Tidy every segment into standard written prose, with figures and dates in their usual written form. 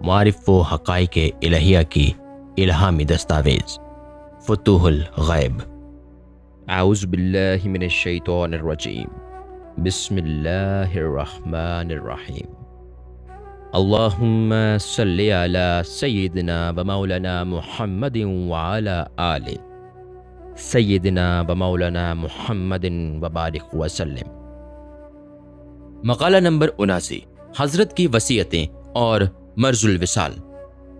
معارف و حقائق الہیہ کی الہامی دستاویز فتوح الغیب۔ اعوذ باللہ من الشیطان الرجیم، بسم اللہ الرحمن الرحیم۔ اللہم صلی علی سیدنا و مولانا محمد وعلی آل سیدنا و مولانا محمد وبارک وسلم۔ مقالہ نمبر 79، حضرت کی وصیتیں اور مرض الوصال۔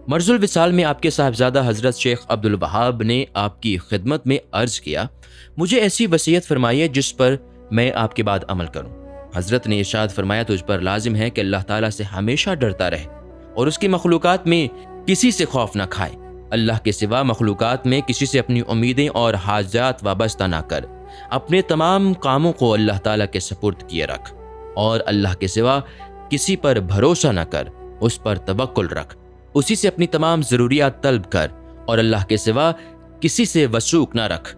مرض الوصال میں آپ کے صاحبزادہ حضرت شیخ عبدالوہاب نے آپ کی خدمت میں عرض کیا، مجھے ایسی وصیت فرمائیے جس پر میں آپ کے بعد عمل کروں۔ حضرت نے ارشاد فرمایا، تجھ پر لازم ہے کہ اللہ تعالیٰ سے ہمیشہ ڈرتا رہے اور اس کی مخلوقات میں کسی سے خوف نہ کھائے۔ اللہ کے سوا مخلوقات میں کسی سے اپنی امیدیں اور حاجات وابستہ نہ کر، اپنے تمام کاموں کو اللہ تعالیٰ کے سپرد کیے رکھ، اور اللہ کے سوا کسی پر بھروسہ نہ کر، اس پر توکل رکھ، اسی سے اپنی تمام ضروریات طلب کر، اور اللہ کے سوا کسی سے وثوق نہ رکھ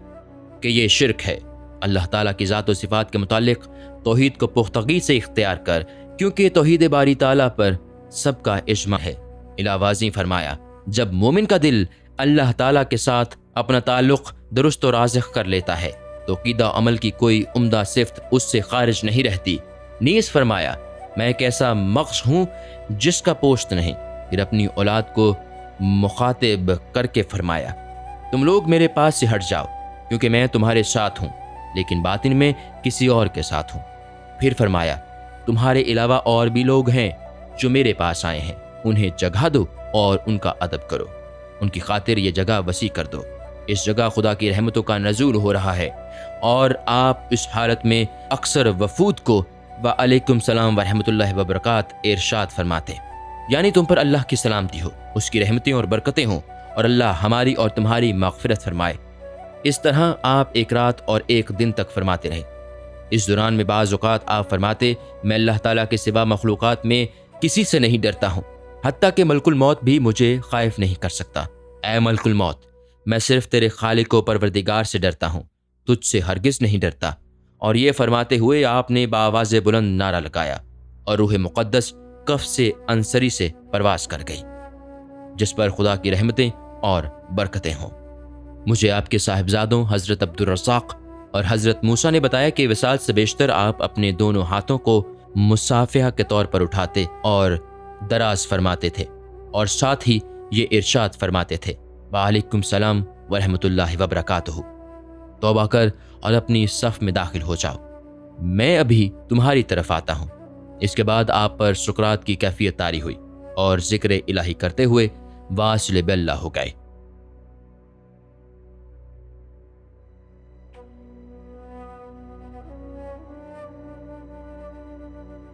کہ یہ شرک ہے۔ اللہ تعالیٰ کی ذات و صفات کے متعلق توحید کو پختگی سے اختیار کر، کیونکہ توحید باری تعالیٰ پر سب کا اجماع ہے۔ الہ واضح فرمایا، جب مومن کا دل اللہ تعالیٰ کے ساتھ اپنا تعلق درست و راسخ کر لیتا ہے تو عقیدہ عمل کی کوئی عمدہ صفت اس سے خارج نہیں رہتی۔ نیز فرمایا، میں ایک ایسا مغز ہوں جس کا پوست نہیں۔ پھر اپنی اولاد کو مخاطب کر کے فرمایا، تم لوگ میرے پاس سے ہٹ جاؤ، کیونکہ میں تمہارے ساتھ ہوں لیکن باطن میں کسی اور کے ساتھ ہوں۔ پھر فرمایا، تمہارے علاوہ اور بھی لوگ ہیں جو میرے پاس آئے ہیں، انہیں جگہ دو اور ان کا ادب کرو، ان کی خاطر یہ جگہ وسیع کر دو۔ اس جگہ خدا کی رحمتوں کا نزول ہو رہا ہے، اور آپ اس حالت میں اکثر وفود کو وعلیکم السلام ورحمۃ اللہ وبرکاتہ ارشاد فرماتے، یعنی تم پر اللہ کی سلامتی ہو، اس کی رحمتیں اور برکتیں ہوں، اور اللہ ہماری اور تمہاری مغفرت فرمائے۔ اس طرح آپ ایک رات اور ایک دن تک فرماتے رہے۔ اس دوران میں بعض اوقات آپ فرماتے، میں اللہ تعالیٰ کے سوا مخلوقات میں کسی سے نہیں ڈرتا ہوں، حتیٰ کہ ملک الموت بھی مجھے خائف نہیں کر سکتا۔ اے ملک الموت، میں صرف تیرے خالق و پروردگار سے ڈرتا ہوں، تجھ سے ہرگز نہیں ڈرتا۔ اور یہ فرماتے ہوئے آپ نے بآواز بلند نعرہ لگایا، اور روح مقدس کف سے انصری سے پرواز کر گئی، جس پر خدا کی رحمتیں اور برکتیں ہوں۔ مجھے آپ کے صاحبزادوں حضرت عبدالرزاق اور حضرت موسیٰ نے بتایا کہ وصال سے بیشتر آپ اپنے دونوں ہاتھوں کو مصافحہ کے طور پر اٹھاتے اور دراز فرماتے تھے، اور ساتھ ہی یہ ارشاد فرماتے تھے، وعلیکم السلام ورحمۃ اللہ وبرکاتہ۔ توبہ کر اور اپنی صف میں داخل ہو جاؤ، میں ابھی تمہاری طرف آتا ہوں۔ اس کے بعد آپ پر سکرات کی کیفیت طاری ہوئی، اور ذکر الہی کرتے ہوئے واصل باللہ ہو گئے۔